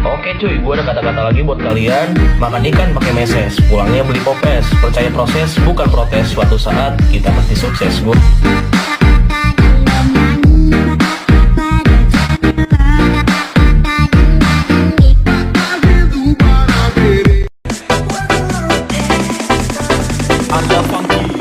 Oke cuy, gue ada kata-kata lagi buat kalian. Makan ikan pakai meses, pulangnya beli popes. Percaya proses, bukan protes. Suatu saat kita pasti sukses, gue. Anda funky